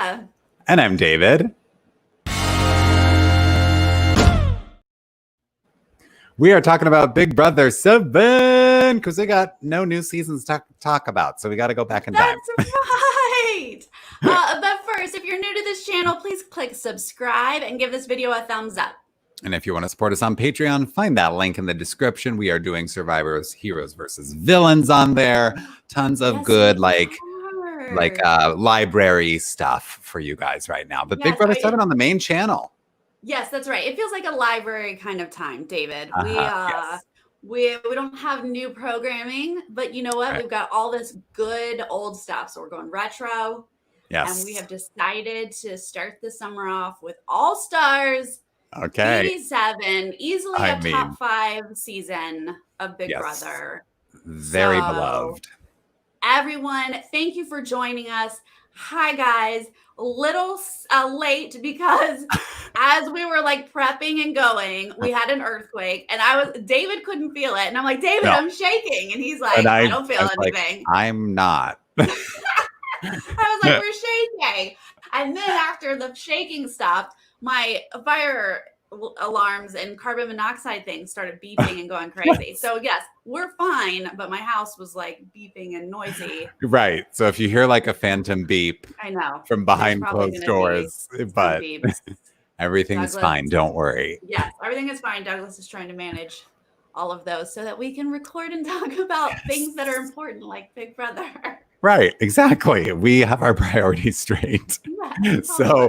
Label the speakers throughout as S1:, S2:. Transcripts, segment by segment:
S1: Erica.
S2: And I'm David. We are talking about Big Brother 7 because they got no new seasons to talk about. So we got to go back in time.
S1: That's right. But first, if you're new to this channel, please click subscribe and give this video a thumbs up.
S2: And if you want to support us on Patreon, find that link in the description. We are doing Survivors, Heroes versus Villains on there. Tons of good, library stuff for you guys right now. But Big Brother 7 on the main channel.
S1: Yes, that's right. It feels like a library kind of time, David.
S2: Yes.
S1: We don't have new programming, but you know what? Right. We've got all this good old stuff. So we're going retro.
S2: Yes.
S1: And we have decided to start the summer off with All Stars.
S2: Okay.
S1: BB7, easily a top 5 season of Big Brother.
S2: Very beloved.
S1: Everyone, thank you for joining us. Hi, guys. A little late because as we were like prepping and going, we had an earthquake and David couldn't feel it. And I'm like, David, I'm shaking. And he's like, I don't feel anything.
S2: Like, I'm not.
S1: I was like, we're shaking. And then after the shaking stopped, my fire alarms and carbon monoxide things started beeping and going crazy. So yes, we're fine, but my house was like beeping and noisy.
S2: Right. So if you hear like a phantom beep,
S1: I know,
S2: from behind closed doors, but everything's fine. Don't worry.
S1: Yes, everything is fine. Douglas is trying to manage all of those so that we can record and talk about things that are important, like Big Brother.
S2: Right, exactly. We have our priorities straight. Yeah, so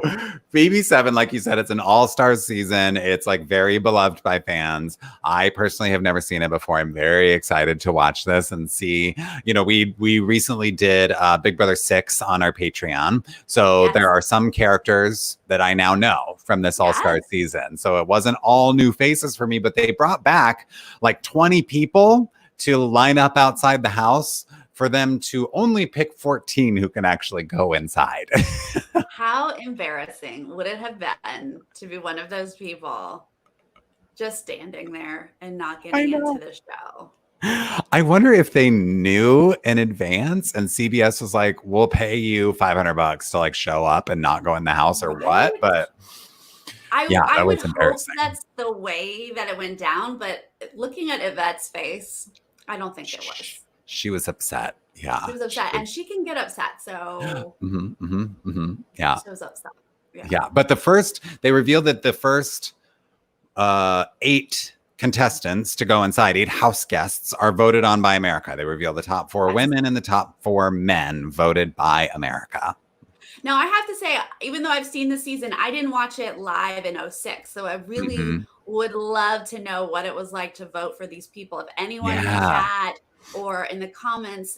S2: BB7, like you said, it's an all-star season. It's like very beloved by fans. I personally have never seen it before. I'm very excited to watch this and see, you know, we recently did Big Brother 6 on our Patreon. So there are some characters that I now know from this all-star season. So it wasn't all new faces for me, but they brought back like 20 people to line up outside the house for them to only pick 14 who can actually go inside.
S1: How embarrassing would it have been to be one of those people just standing there and not getting into the show?
S2: I wonder if they knew in advance and CBS was like, we'll pay you $500 to like show up and not go in the house or what. But
S1: I would hope that's the way that it went down. But looking at Yvette's face, I don't think it was.
S2: She was upset. Yeah.
S1: She was upset. And she can get upset. So
S2: yeah.
S1: She was upset.
S2: Yeah. But they revealed that the first 8 contestants to go inside, 8 house guests, are voted on by America. They reveal the top 4 women and the top 4 men voted by America.
S1: Now, I have to say, even though I've seen the season, I didn't watch it live in 06. So I really would love to know what it was like to vote for these people. If anyone in the chat or in the comments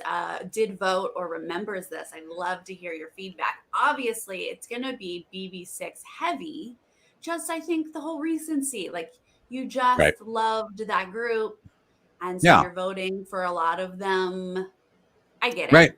S1: did vote or remembers this, I'd love to hear your feedback. Obviously, it's going to be BB6 heavy. Just, I think, the whole recency. Like, you just loved that group. And so you're voting for a lot of them. I get it.
S2: Right.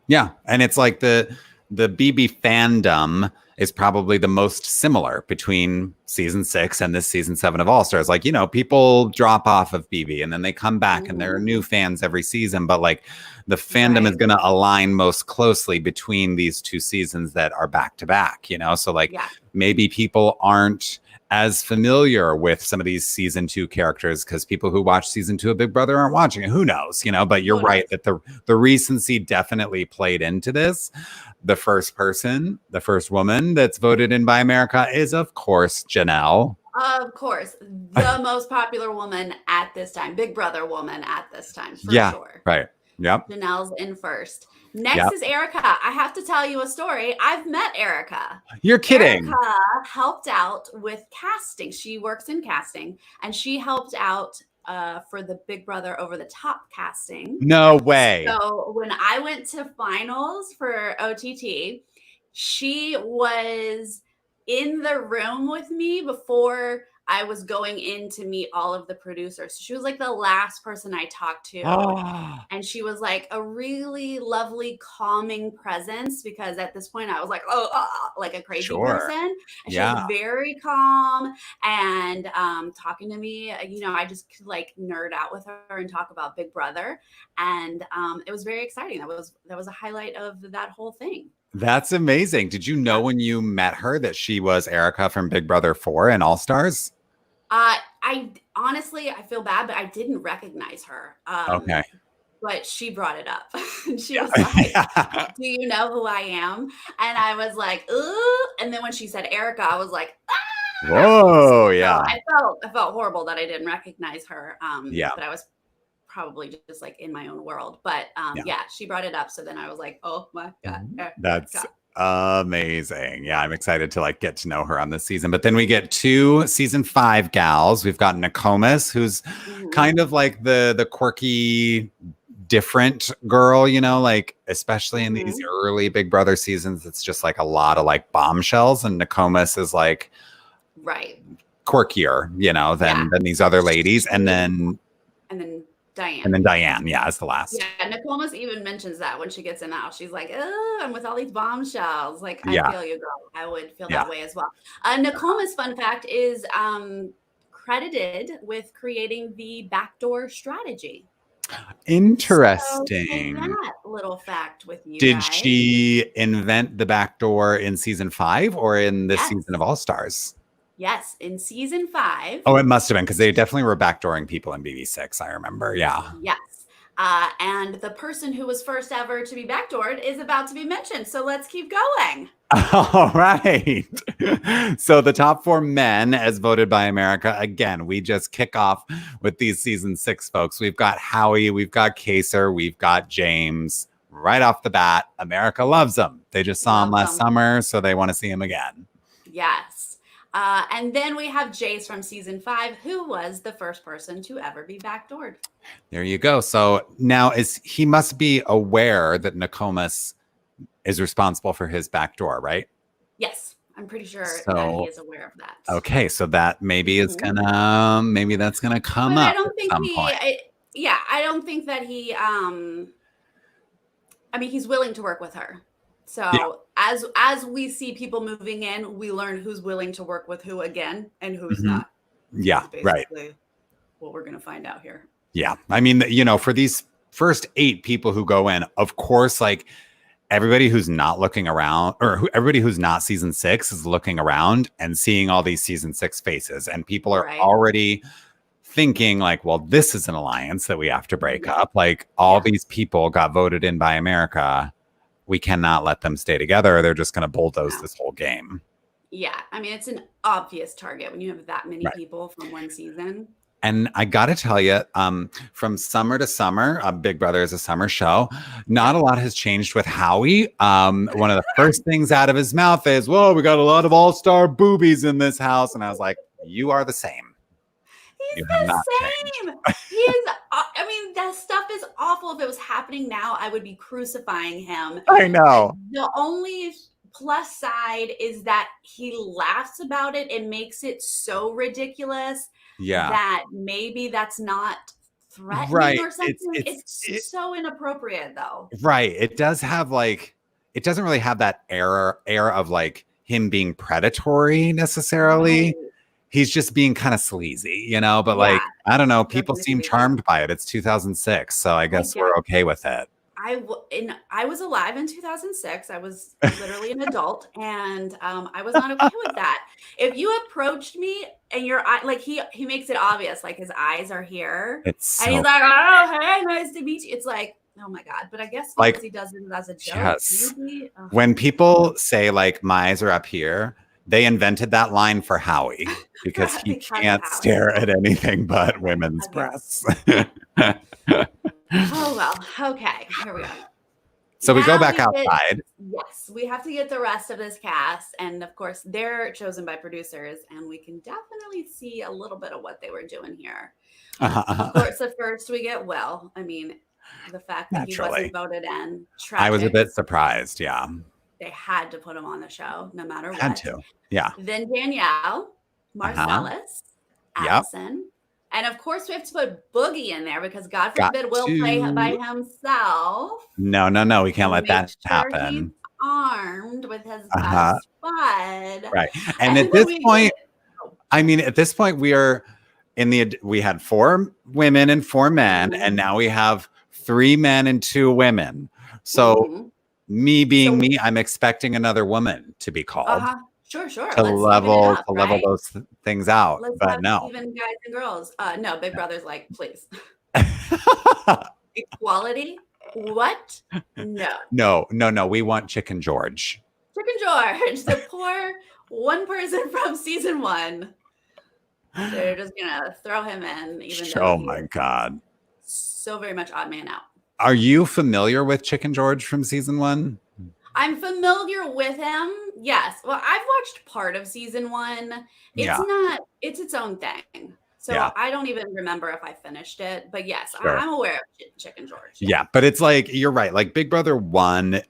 S2: Yeah. And it's like the BB fandom is probably the most similar between season 6 and this season 7 of All Stars. Like, you know, people drop off of BB and then they come back and there are new fans every season, but like the fandom is going to align most closely between these 2 seasons that are back to back, you know? So like maybe people aren't as familiar with some of these season 2 characters because people who watch season 2 of Big Brother aren't watching it. Who knows, you know, but you're right that the recency definitely played into this. The first woman that's voted in by America is, of course, Janelle.
S1: Of course, the most popular woman at this time, Big Brother woman at this time, for sure.
S2: Right. Yep.
S1: Janelle's in first. Next is Erica. I have to tell you a story. I've met Erica.
S2: You're kidding.
S1: Erica helped out with casting. She works in casting, and she helped out for the Big Brother Over the Top casting.
S2: No way.
S1: So when I went to finals for OTT, she was in the room with me before I was going in to meet all of the producers. She was like the last person I talked to. And she was like a really lovely, calming presence because at this point I was like, like a crazy person. And she was very calm and talking to me. You know, I just could like nerd out with her and talk about Big Brother. And it was very exciting. That was a highlight of that whole thing.
S2: That's amazing. Did you know when you met her that she was Erica from Big Brother 4 and All Stars?
S1: I honestly, I feel bad, but I didn't recognize her.
S2: Okay.
S1: But she brought it up. And she was like,
S2: Yeah.
S1: "Do you know who I am?" And I was like, "Ooh." And then when she said Erica, I was like, "Ah!"
S2: Whoa.
S1: So
S2: Yeah.
S1: I felt horrible that I didn't recognize her.
S2: Yeah.
S1: But I was probably just like in my own world. But
S2: Yeah.
S1: yeah, she brought it up. So then I was like, "Oh my God."
S2: That's amazing. Yeah, I'm excited to like get to know her on this season. But then we get 2 season 5 gals. We've got Nokomis, who's kind of like the quirky, different girl, you know, like especially in these early Big Brother seasons, it's just like a lot of like bombshells, and Nokomis is like quirkier, you know, than these other ladies. And then Diane, yeah, is the last.
S1: Yeah, Nicolemas even mentions that when she gets in the house. She's like, "Oh, I'm with all these bombshells." Like, I feel you, girl. I would feel that way as well. Nicolemas, fun fact, is credited with creating the backdoor strategy.
S2: Interesting.
S1: So that little fact with you
S2: Did
S1: guys.
S2: she invent the backdoor in season 5 or in this season of All Stars?
S1: Yes, in season 5.
S2: Oh, it must have been because they definitely were backdooring people in BB6. I remember. Yeah.
S1: Yes. And the person who was first ever to be backdoored is about to be mentioned. So let's keep going.
S2: All right. So the top 4 men as voted by America. Again, we just kick off with these season 6 folks. We've got Howie, we've got Kaser, we've got James. Right off the bat, America loves him. They just saw him last summer, so they want to see him again.
S1: Yes. And then we have Jace from season 5, who was the first person to ever be backdoored.
S2: There you go. So now he must be aware that Nokomis is responsible for his backdoor, right?
S1: Yes, I'm pretty sure that he is aware of that.
S2: Okay, so that maybe is gonna that's gonna come
S1: but
S2: up.
S1: I don't think
S2: at some point.
S1: I don't think that he. I mean, he's willing to work with her. So as we see people moving in, we learn who's willing to work with who again and who's not.
S2: Yeah, right.
S1: What we're going to find out here.
S2: Yeah. I mean, you know, for these first 8 people who go in, of course, like everybody who's not looking around or everybody who's not season 6 is looking around and seeing all these season 6 faces. And people are already thinking like, well, this is an alliance that we have to break up. Like all these people got voted in by America. We cannot let them stay together. They're just going to bulldoze this whole game.
S1: Yeah. I mean, it's an obvious target when you have that many people from one season.
S2: And I got to tell you, from summer to summer, Big Brother is a summer show. Not a lot has changed with Howie. One of the first things out of his mouth is, "Whoa, we got a lot of all-star boobies in this house." And I was like, "You are the same.
S1: He's the same. He is. I mean, that stuff is awful. If it was happening now, I would be crucifying him.
S2: I know.
S1: The only plus side is that he laughs about it and makes it so ridiculous that maybe that's not threatening or something. It's so inappropriate though.
S2: Right. It does have like, it doesn't really have that air of like him being predatory necessarily. Right. He's just being kind of sleazy, you know, but like, I don't know, people seem charmed by it. It's 2006. So I guess we're okay with it.
S1: I was alive in 2006. I was literally an adult, and I was not okay with that. If you approached me and your eye, like he makes it obvious, like his eyes are here, and he's like, "Oh, hey, nice to meet you." It's like, oh my God! But I guess because he does it as a joke.
S2: Yes. When people say like, "My eyes are up here," they invented that line for Howie because he can't stare at anything but women's breasts.
S1: Oh, well. Okay. Here we go.
S2: So now we go back outside.
S1: Yes. We have to get the rest of this cast. And of course, they're chosen by producers. And we can definitely see a little bit of what they were doing here. Of course, at first we get Will. I mean, the fact that he wasn't voted in. Tragic.
S2: I was a bit surprised. Yeah.
S1: They had to put him on the show no matter what.
S2: Had to. Yeah.
S1: Then Danielle, Marcellus, Addison. And of course, we have to put Boogie in there because God forbid Will play by himself.
S2: No. We can't let that happen.
S1: He's armed with his best bud.
S2: Right. And at this point, we are we had 4 women and 4 men, and now we have 3 men and 2 women. So me being
S1: So-
S2: me, I'm expecting another woman to be called
S1: Sure.
S2: to
S1: Let's even it
S2: level
S1: up,
S2: level
S1: right?
S2: those things out.
S1: Let's
S2: But
S1: have
S2: no.
S1: even guys and girls. No, Big Brother's like, please. Equality? What? No.
S2: No. We want Chicken George.
S1: Chicken George, the poor one person from season 1. They're just gonna throw him in, even though
S2: Oh my God.
S1: so very much odd man out.
S2: Are you familiar with Chicken George from season 1?
S1: I'm familiar with him. Yes. Well, I've watched part of season 1. It's its own thing. So I don't even remember if I finished it. But yes,
S2: Sure.
S1: I'm aware of Chicken George.
S2: Yeah, but it's like, you're right. Like Big Brother 1,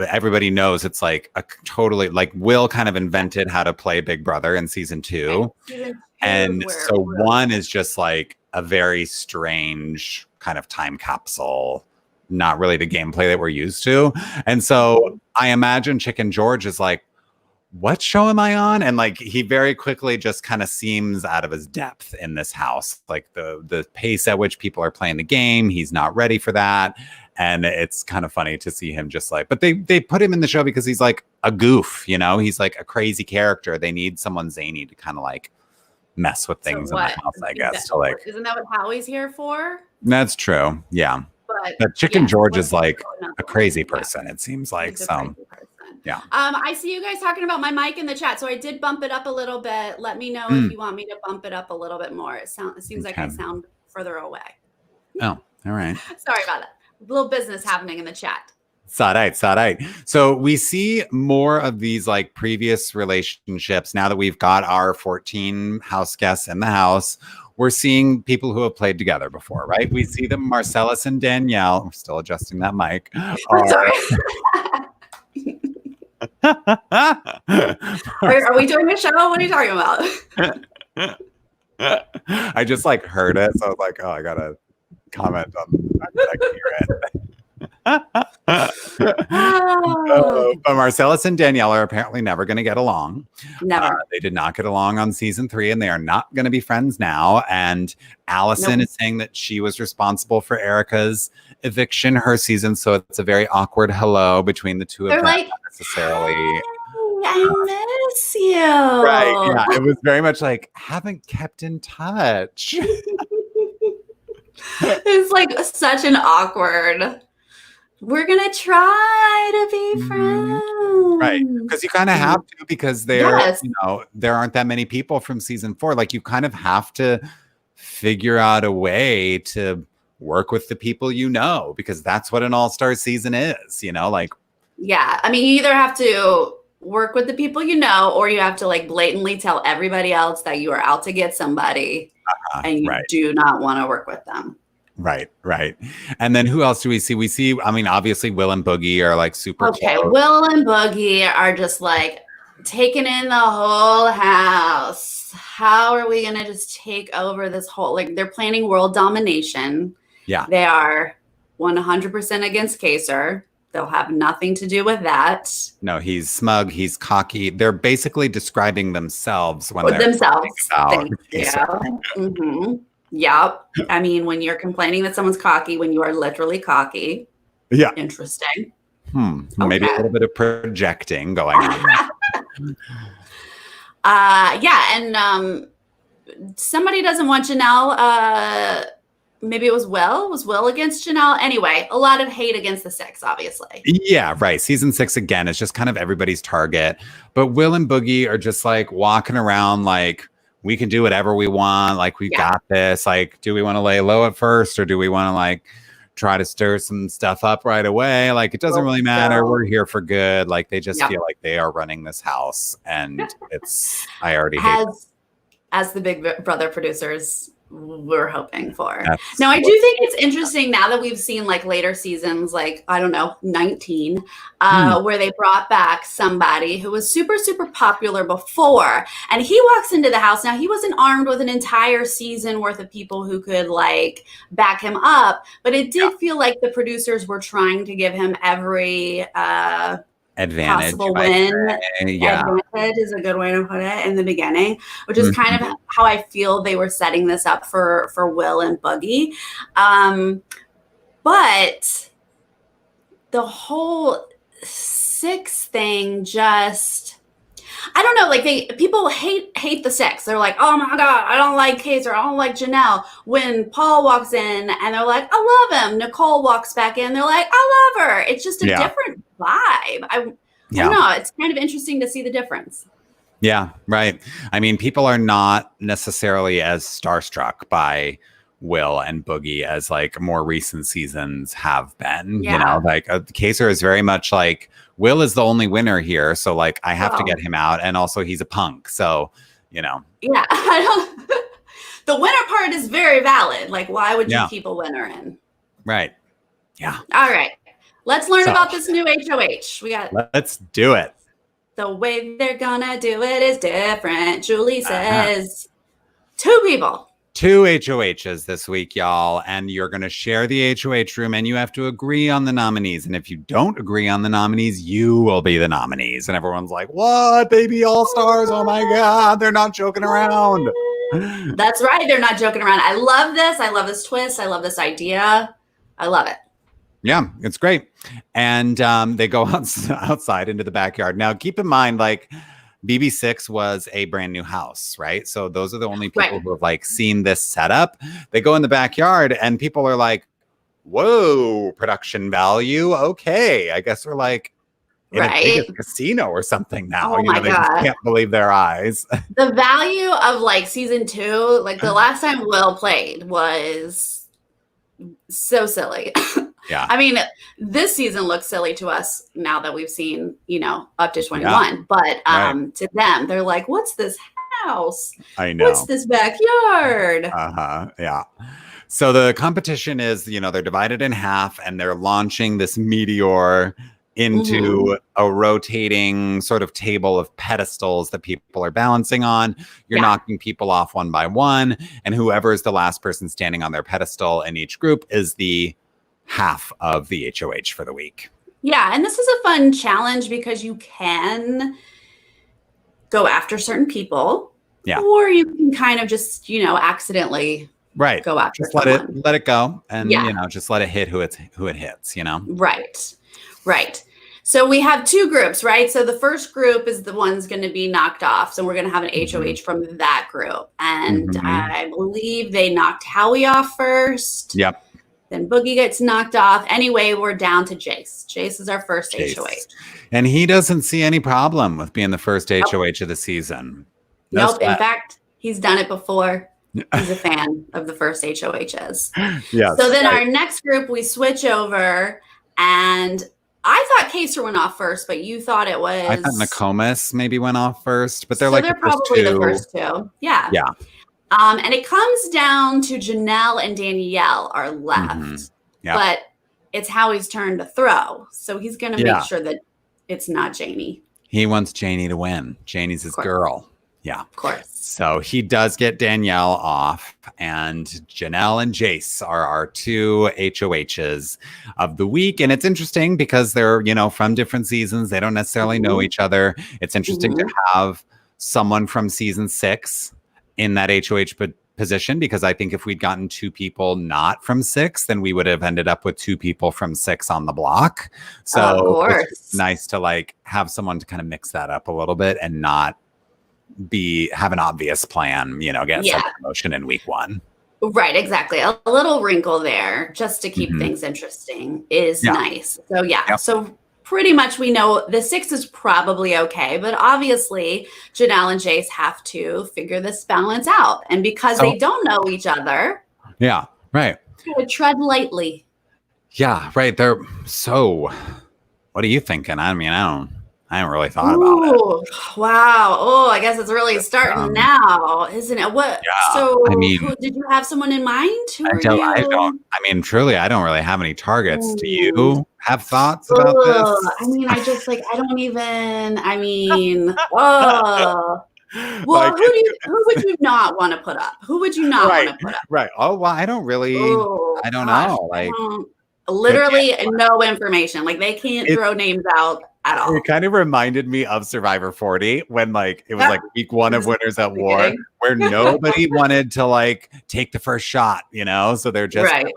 S2: everybody knows it's like a totally, like Will kind of invented how to play Big Brother in season 2. And so 1 is just like a very strange kind of time capsule, not really the gameplay that we're used to. And so I imagine Chicken George is like, what show am I on? And like, he very quickly just kind of seems out of his depth in this house. Like the pace at which people are playing the game, he's not ready for that. And it's kind of funny to see him just like, but they put him in the show because he's like a goof, you know, he's like a crazy character. They need someone zany to kind of like mess with things in the house, I guess. So like,
S1: isn't that what Howie's here for?
S2: That's true. Yeah. But Chicken George is like a crazy person, it seems like. So yeah.
S1: I see you guys talking about my mic in the chat. So I did bump it up a little bit. Let me know if you want me to bump it up a little bit more. It seems like I sound further away.
S2: Oh, all right.
S1: Sorry about that. A little business happening in the chat.
S2: It's all right. So we see more of these like previous relationships now that we've got our 14 house guests in the house. We're seeing people who have played together before, right? We see them, Marcellus and Danielle. We're still adjusting that mic.
S1: Sorry. Are we doing a show? What are you talking about?
S2: I just like heard it, so I was like, oh, I gotta comment on the fact that I can hear it. But Marcellus and Danielle are apparently never going to get along.
S1: Never.
S2: They did not get along on season 3, and they are not going to be friends now. And Allison is saying that she was responsible for Erica's eviction her season, so it's a very awkward hello between the two of them.
S1: Like,
S2: not necessarily.
S1: I miss you.
S2: Right. Yeah. It was very much like, haven't kept in touch.
S1: It's like such an awkward. We're gonna try to be friends,
S2: right? Because you kind of have to, because there aren't that many people from season 4. Like, you kind of have to figure out a way to work with the people you know, because that's what an all-star season is. You know, like,
S1: yeah. I mean, you either have to work with the people you know, or you have to like blatantly tell everybody else that you are out to get somebody, and you do not want to work with them.
S2: Right. And then who else do we see? We see, I mean, obviously Will and Boogie are like super close.
S1: Will and Boogie are just like taking in the whole house. How are we going to just take over this whole, like, they're planning world domination.
S2: Yeah.
S1: They are 100% against Kaser. They'll have nothing to do with that.
S2: No, he's smug. He's cocky. They're basically describing themselves when they're
S1: themselves.
S2: About
S1: mm-hmm. Yep. I mean, when you're complaining that someone's cocky, when you are literally cocky.
S2: Yeah.
S1: Interesting.
S2: Maybe a little bit of projecting going on.
S1: And somebody doesn't want Janelle. Maybe it was Will. Was Will against Janelle? Anyway, a lot of hate against the 6, obviously.
S2: Yeah, right. Season 6, again, it's just kind of everybody's target. But Will and Boogie are just like walking around like, we can do whatever we want. Like, we got this. Like, do we want to lay low at first, or do we want to like try to stir some stuff up right away? Like, it doesn't really matter. We're here for good. Like, they just feel like they are running this house, and I already hate it.
S1: As the Big Brother producers we're hoping for. Now, I do think it's interesting now that we've seen like later seasons, like, I don't know, 19, where they brought back somebody who was super, super popular before. And he walks into the house. Now, he wasn't armed with an entire season worth of people who could like back him up. But it did feel like the producers were trying to give him every
S2: advantage.
S1: Possible win. Advantage is a good way to put it in the beginning, which is kind of how I feel they were setting this up for Will and Boogie. But the whole six thing just, I don't know, like people hate the six. They're like, oh my God, I don't like Case or I don't like Janelle. When Paul walks in and they're like, I love him. Nicole walks back in, they're like, I love her. It's just a different vibe. I don't know. It's kind of interesting to see the difference.
S2: Yeah, right. I mean, people are not necessarily as starstruck by Will and Boogie as like more recent seasons have been. You know, like Kaser is very much like, Will is the only winner here, so like I have to get him out, and also he's a punk, so you know.
S1: Yeah, the winner part is very valid. Like, why would you keep a winner in?
S2: Right. Yeah.
S1: All right, let's learn about this new HOH.
S2: Let's do it.
S1: The way they're gonna do it is different. Julie says 2 people.
S2: 2 HOHs this week, y'all, and you're going to share the HOH room, and you have to agree on the nominees. And if you don't agree on the nominees, you will be the nominees. And everyone's like, what, baby all-stars? Oh my God, they're not joking around.
S1: That's right, they're not joking around. I love this. I love this twist. I love this idea. I love it.
S2: Yeah, it's great. And they go outside into the backyard. Now, keep in mind, like, BB6 was a brand new house, right? So those are the only people who have like seen this setup. They go in the backyard and people are like, whoa, production value. Okay. I guess we're like in a big casino or something now.
S1: Oh my
S2: they
S1: God.
S2: just can't believe their eyes.
S1: The value of like season 2, like the last time Will played was so silly.
S2: Yeah.
S1: I mean, this season looks silly to us now that we've seen, you know, up to 21. But to them, they're like, what's this house?
S2: I know.
S1: What's this backyard?
S2: Yeah. So the competition is, you know, they're divided in half and they're launching this meteor into a rotating sort of table of pedestals that people are balancing on. You're knocking people off one by one. And whoever is the last person standing on their pedestal in each group is the half of the HOH for the week.
S1: Yeah, and this is a fun challenge because you can go after certain people, or you can kind of just, you know, accidentally go after
S2: just
S1: someone.
S2: let it go, and you know, just let it hit who it hits, you know.
S1: Right. So we have 2 groups, right? So the first group is the one's going to be knocked off. So we're going to have an HOH from that group, and I believe they knocked Howie off first.
S2: Yep.
S1: Then Boogie gets knocked off. Anyway, we're down to Jace. Jace is our first HOH.
S2: And he doesn't see any problem with being the first HOH of the season.
S1: No sweat. In fact, he's done it before. He's a fan of the first HOHs.
S2: Yes.
S1: So then our next group, we switch over. And I thought Kaser went off first, but you thought it was...
S2: I thought Nokomis maybe went off first. But they're
S1: probably the first 2. Yeah.
S2: Yeah.
S1: And it comes down to Janelle and Danielle are left, but it's Howie's turn to throw. So he's going to make sure that it's not Janie.
S2: He wants Janie to win. Janie's his girl. Yeah.
S1: Of course.
S2: So he does get Danielle off, and Janelle and Jace are our 2 HOHs of the week. And it's interesting because they're, you know, from different seasons. They don't necessarily know each other. It's interesting to have someone from season 6 in that HOH position, because I think if we'd gotten 2 people not from 6, then we would have ended up with 2 people from 6 on the block. So it's nice to like have someone to kind of mix that up a little bit and not have an obvious plan, you know, get some promotion in week 1.
S1: Right, exactly. A little wrinkle there just to keep things interesting is nice. So so pretty much we know the 6 is probably okay, but obviously Janelle and Jace have to figure this balance out. And because they don't know each other.
S2: Yeah, right.
S1: Tread lightly.
S2: Yeah, right. They're so, what are you thinking? I mean, I haven't really thought about it.
S1: Wow. Oh, I guess it's really starting now, isn't it? What?
S2: Yeah,
S1: so
S2: I mean,
S1: did you have someone in mind?
S2: I don't. I mean, truly, I don't really have any targets. Do you have thoughts about this?
S1: I mean, I don't even, I mean, whoa. Well,
S2: Like,
S1: who would you not want to put up? Who would you not want to put up?
S2: Right. Oh, well, I don't really, I don't know. Like,
S1: literally no information. Like they can't throw names out at all.
S2: It kind of reminded me of Survivor 40 when like it was like week 1 of Winners at War, where nobody wanted to like take the first shot, you know? So they're just like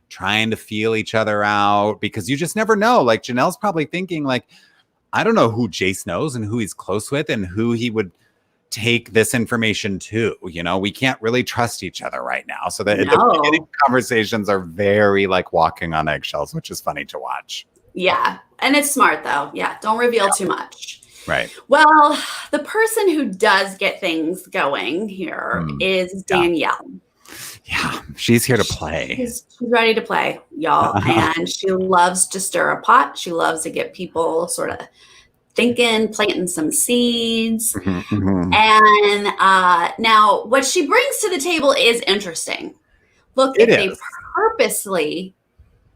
S2: trying to feel each other out, because you just never know. Like Janelle's probably thinking like, I don't know who Jace knows and who he's close with and who he would take this information to. You know, we can't really trust each other right now. So the beginning conversations are very like walking on eggshells, which is funny to watch.
S1: Yeah. And it's smart though. Yeah. Don't reveal too much.
S2: Right.
S1: Well, the person who does get things going here is Danielle.
S2: Yeah, she's here to play.
S1: She's ready to play, y'all. And she loves to stir a pot. She loves to get people sort of thinking, planting some seeds. And now what she brings to the table is interesting. Look, if they purposely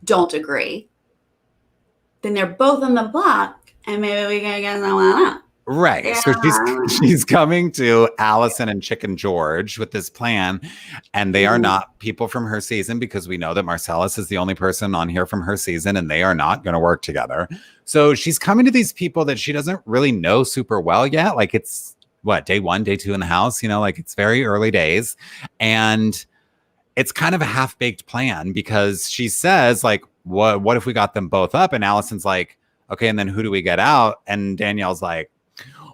S1: don't agree, then they're both on the block, and maybe we can get someone up.
S2: Right. Yeah. So she's coming to Allison and Chicken George with this plan, and they are not people from her season, because we know that Marcellus is the only person on here from her season, and they are not going to work together. So she's coming to these people that she doesn't really know super well yet. Like it's day 1, day 2 in the house, you know, like it's very early days. And it's kind of a half-baked plan, because she says like, what if we got them both up? And Allison's like, okay, and then who do we get out? And Danielle's like,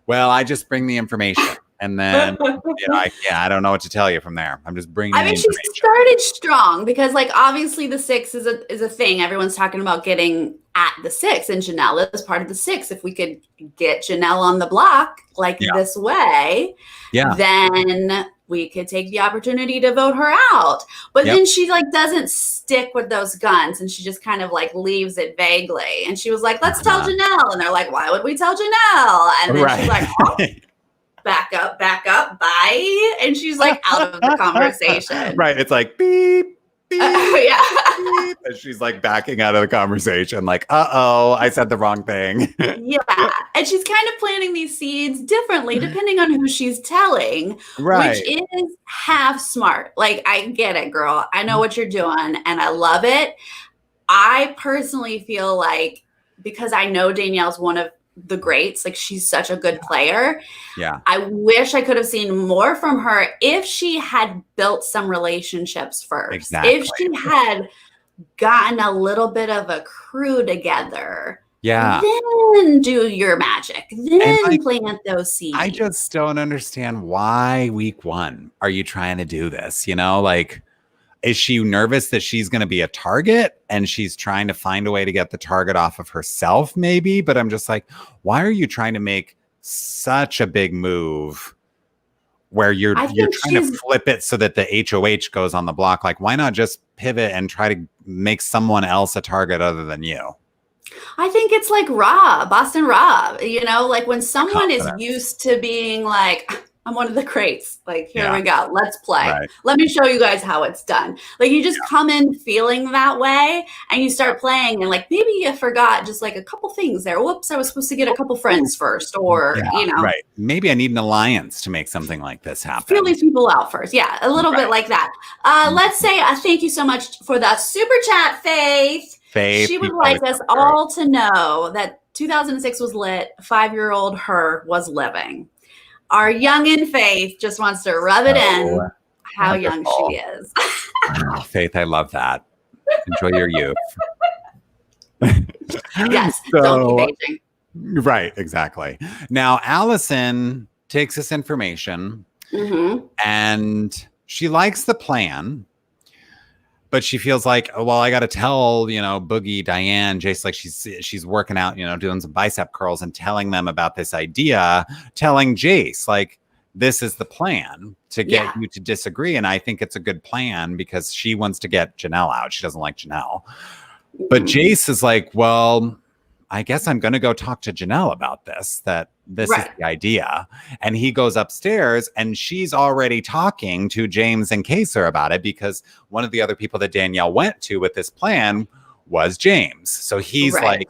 S2: well, I just bring the information, and then I don't know what to tell you from there. I'm just bringing. I mean, she
S1: started strong, because, like, obviously the 6 is a thing. Everyone's talking about getting at the 6, and Janelle is part of the 6. If we could get Janelle on the block this way, then we could take the opportunity to vote her out. But then she like doesn't stick with those guns, and she just kind of like leaves it vaguely. And she was like, let's tell Janelle. And they're like, why would we tell Janelle? And then she's like, oh, back up, bye. And she's like out of the conversation.
S2: Right. It's like, beep. Beep,
S1: beep.
S2: And she's like backing out of the conversation, like, I said the wrong thing.
S1: Yeah. And she's kind of planting these seeds differently depending on who she's telling, which is half smart. Like, I get it, girl. I know what you're doing, and I love it. I personally feel like, because I know Danielle's one of the greats, like she's such a good player.
S2: Yeah.
S1: I wish I could have seen more from her if she had built some relationships first.
S2: Exactly.
S1: If she had gotten a little bit of a crew together.
S2: Yeah.
S1: Then do your magic. Then plant those seeds.
S2: I just don't understand why week 1 are you trying to do this? You know, like, is she nervous that she's going to be a target and she's trying to find a way to get the target off of herself, maybe? But I'm just like, why are you trying to make such a big move where you're trying to flip it so that the HOH goes on the block? Like, why not just pivot and try to make someone else a target other than you?
S1: I think it's like Boston Rob, you know, like when someone is used to being like, I'm one of the greats. Like, here we go. Let's play. Right. Let me show you guys how it's done. Like, you just come in feeling that way, and you start playing, and like maybe you forgot just like a couple things there. Whoops, I was supposed to get a couple friends first, or you know,
S2: right? Maybe I need an alliance to make something like this happen.
S1: Feel these people out first. Yeah, a little bit like that. Let's say thank you so much for that super chat, Faith. She would like us all to know that 2006 was lit. 5-year-old her was living. Our youngin' Faith just wants to rub it in how young she is.
S2: Faith, I love that. Enjoy your youth.
S1: Yes, don't keep aging.
S2: Right, exactly. Now, Allison takes this information and she likes the plan, but she feels like, oh, well, I got to tell, you know, Boogie, Diane, Jace, like she's working out, you know, doing some bicep curls and telling them about this idea, telling Jace, like, this is the plan to get you to disagree. And I think it's a good plan because she wants to get Janelle out. She doesn't like Janelle. But Jace is like, well, I guess I'm going to go talk to Janelle about this, that this is the idea. And he goes upstairs and she's already talking to James and Kaser about it, because one of the other people that Danielle went to with this plan was James. So he's like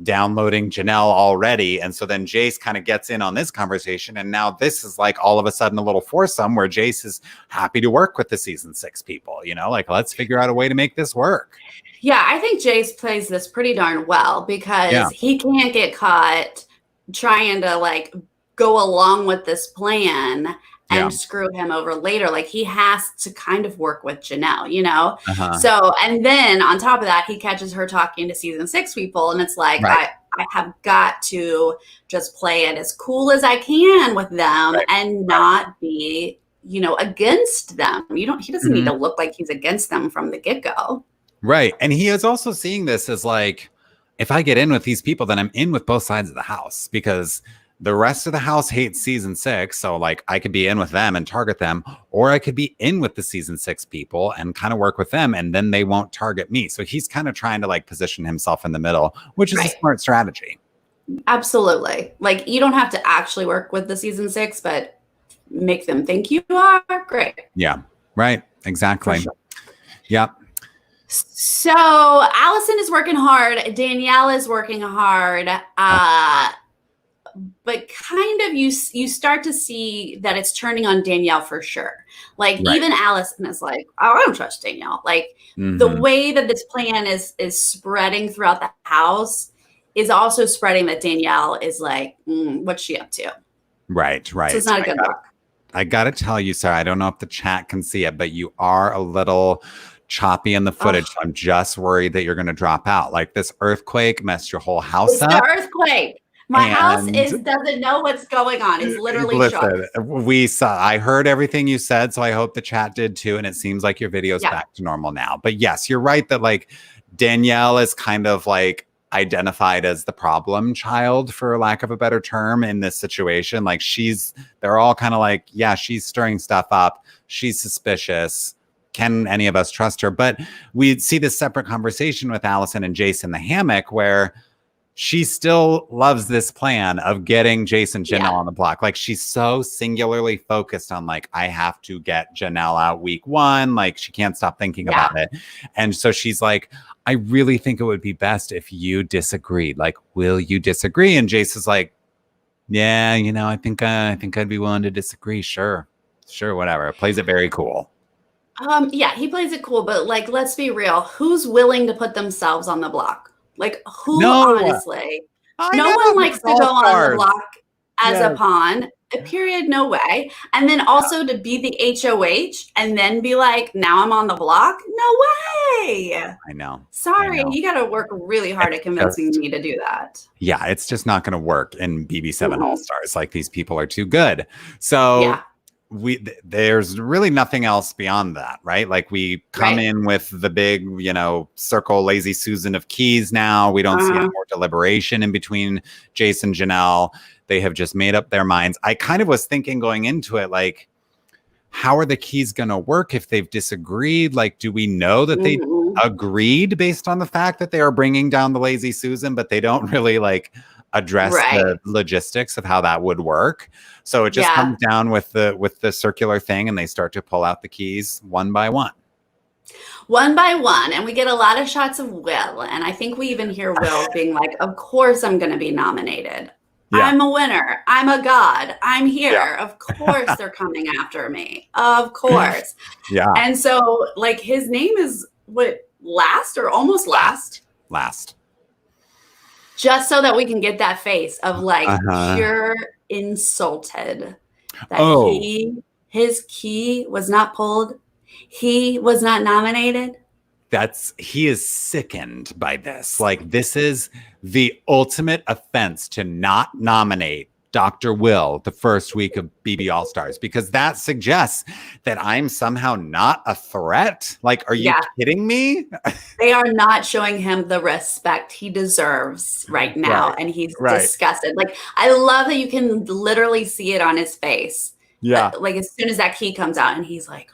S2: downloading Janelle already. And so then Jace kind of gets in on this conversation. And now this is like all of a sudden a little foursome where Jace is happy to work with the season 6 people, you know, like, let's figure out a way to make this work.
S1: Yeah, I think Jace plays this pretty darn well, because he can't get caught trying to like go along with this plan and screw him over later. Like, he has to kind of work with Janelle, you know?
S2: Uh-huh.
S1: So, and then on top of that, he catches her talking to season 6 people. And it's like, I have got to just play it as cool as I can with them and not be, you know, against them. He doesn't need to look like he's against them from the get-go.
S2: Right. And he is also seeing this as like, if I get in with these people, then I'm in with both sides of the house, because the rest of the house hates season 6. So like, I could be in with them and target them, or I could be in with the season 6 people and kind of work with them, and then they won't target me. So he's kind of trying to like position himself in the middle, which is a smart strategy.
S1: Absolutely. Like, you don't have to actually work with the season 6, but make them think you are. Great.
S2: Yeah. Right. Exactly.
S1: Sure.
S2: Yep.
S1: So Allison is working hard. Danielle is working hard. But kind of you start to see that it's turning on Danielle for sure. Like, even Allison is like, oh, I don't trust Danielle. Like, the way that this plan is spreading throughout the house is also spreading that Danielle is like, what's she up to? Right. So it's not a good look.
S2: I got to tell you, Sarah, I don't know if the chat can see it, but you are a little choppy in the footage. So I'm just worried that you're going to drop out. Like, this earthquake messed your whole house up.
S1: It's the earthquake. My house doesn't know what's going on. It's literally shocked.
S2: I heard everything you said, so I hope the chat did too. And it seems like your video's back to normal now. But yes, you're right that like Danielle is kind of like identified as the problem child, for lack of a better term, in this situation. Like, they're all kind of like, yeah, she's stirring stuff up. She's suspicious. Can any of us trust her? But we see this separate conversation with Allison and Jason the hammock, where she still loves this plan of getting Jason Janelle on the block. Like, she's so singularly focused on like, I have to get Janelle out week 1. Like, she can't stop thinking about it. And so she's like, I really think it would be best if you disagreed. Like, will you disagree? And Jason's like, yeah, you know, I think I'd be willing to disagree. Sure, whatever. Plays it very cool.
S1: Yeah, he plays it cool, but like, let's be real. Who's willing to put themselves on the block? Like, who, honestly? No one likes to go on the block as a pawn. Period. No way. And then also to be the HOH and then be like, now I'm on the block? No way.
S2: I know.
S1: Sorry, you got to work really hard at convincing me to do that.
S2: Yeah, it's just not going to work in BB7 All-Stars. Like, these people are too good. So there's really nothing else beyond that, right? Like, we come in with the big, you know, circle lazy Susan of keys now. We don't see any more deliberation in between Jason, Janelle. They have just made up their minds. I kind of was thinking going into it, like, how are the keys going to work if they've disagreed? Like, do we know that they agreed based on the fact that they are bringing down the lazy Susan, but they don't really like address the logistics of how that would work? So it just comes down with the circular thing, and they start to pull out the keys one by one.
S1: One by one. And we get a lot of shots of Will. And I think we even hear Will being like, of course I'm going to be nominated. I'm a winner. I'm a god. I'm here. Of course they're coming after me. Of course. And so like, his name is last or almost last?
S2: Last.
S1: Just so that we can get that face of like pure insulted that his key was not pulled. He was not nominated.
S2: He is sickened by this. Like, this is the ultimate offense to not nominate Dr. Will the first week of BB All-Stars, because that suggests that I'm somehow not a threat. Like, are you kidding me?
S1: They are not showing him the respect he deserves right now. And he's disgusted. Like, I love that you can literally see it on his face. Like, as soon as that key comes out, and he's like,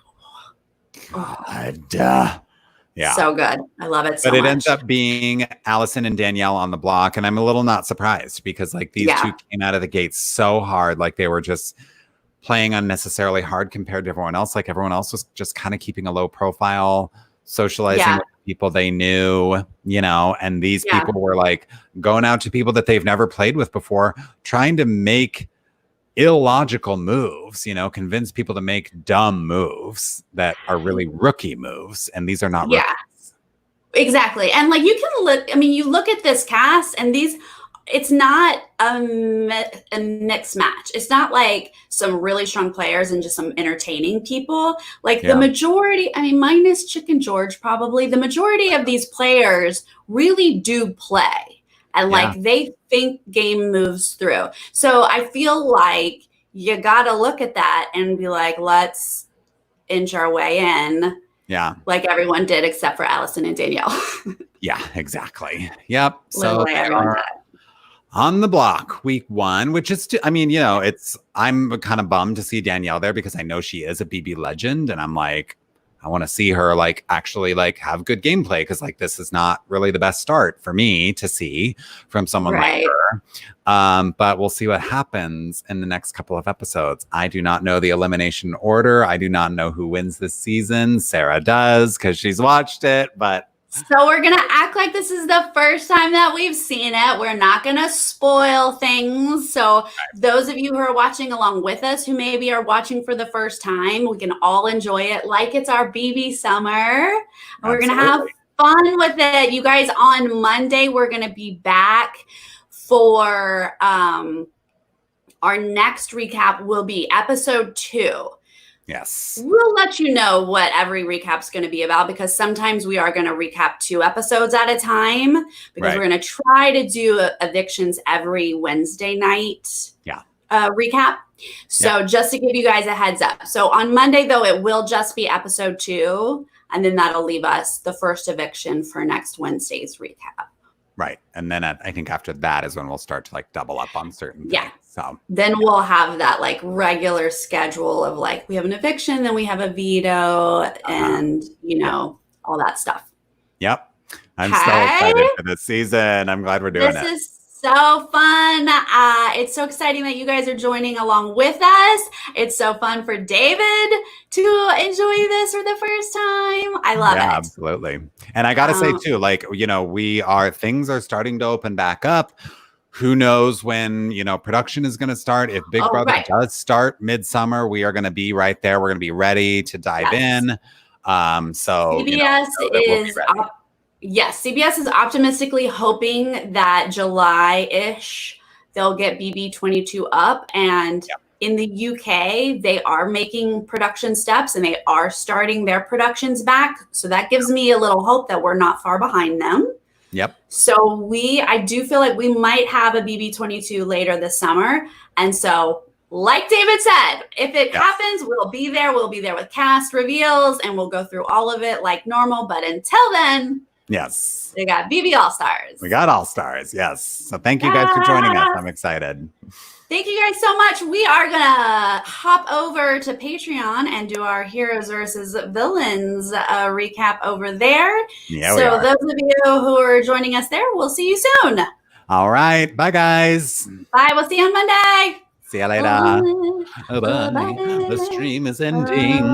S2: God. Yeah.
S1: So good. I love it so much.
S2: But it ends up being Allison and Danielle on the block. And I'm a little not surprised, because like, these two came out of the gate so hard. Like, they were just playing unnecessarily hard compared to everyone else. Like, everyone else was just kind of keeping a low profile, socializing with people they knew, you know, and these people were like going out to people that they've never played with before, trying to make illogical moves, you know, convince people to make dumb moves that are really rookie moves. And these are not rookies.
S1: Exactly. And like, you can look, I mean, you look at this cast, and it's not a mixed match. It's not like some really strong players and just some entertaining people. Like the majority, I mean, minus Chicken George, probably the majority of these players really do play and like they think game moves through. So I feel like you got to look at that and be like, let's inch our way in.
S2: Yeah.
S1: Like everyone did, except for Allison and Danielle.
S2: Yeah, exactly. Yep.
S1: Literally
S2: So
S1: everyone did.
S2: On the block, week 1, which is, I mean, you know, I'm kind of bummed to see Danielle there because I know she is a BB legend. And I'm like, I want to see her like actually like have good gameplay because like this is not really the best start for me to see from someone like her. But we'll see what happens in the next couple of episodes. I do not know the elimination order. I do not know who wins this season. Sarah does because she's watched it, but
S1: so we're going to act like this is the first time that we've seen it. We're not going to spoil things. So those of you who are watching along with us, who maybe are watching for the first time, we can all enjoy it like it's our BB summer. And we're going to have fun with it. You guys, on Monday, we're going to be back for our next recap will be episode 2.
S2: Yes.
S1: We'll let you know what every recap's going to be about because sometimes we are going to recap 2 episodes at a time because we're going to try to do evictions every Wednesday night recap. So just to give you guys a heads up. So on Monday, though, it will just be episode 2. And then that'll leave us the first eviction for next Wednesday's recap.
S2: Right. And then I think after that is when we'll start to like double up on certain things.
S1: Yeah.
S2: So
S1: then we'll have that like regular schedule of like we have an eviction, then we have a veto and, you know, all that stuff.
S2: Yep. I'm so excited for this season. I'm glad we're doing
S1: this is so fun. It's so exciting that you guys are joining along with us. It's so fun for David to enjoy this for the first time. I love it.
S2: Absolutely. And I got to say too, like, you know, things are starting to open back up. Who knows when, you know, production is going to start. If Big Brother does start midsummer, we are going to be right there. We're going to be ready to dive in. So
S1: CBS CBS is optimistically hoping that July-ish they'll get BB22 up. And in the UK, they are making production steps and they are starting their productions back. So that gives me a little hope that we're not far behind them.
S2: Yep.
S1: So I do feel like we might have a BB22 later this summer. And so like David said, if it happens, we'll be there. We'll be there with cast reveals and we'll go through all of it like normal. But until then, we got BB All-Stars.
S2: We got All-Stars. Yes. So thank you guys for joining us. I'm excited.
S1: Thank you guys so much. We are going to hop over to Patreon and do our Heroes versus Villains recap over there.
S2: Yeah,
S1: so those of you who are joining us there, we'll see you soon.
S2: All right. Bye, guys.
S1: Bye. We'll see you on Monday.
S2: See you later. Bye. The stream is ending.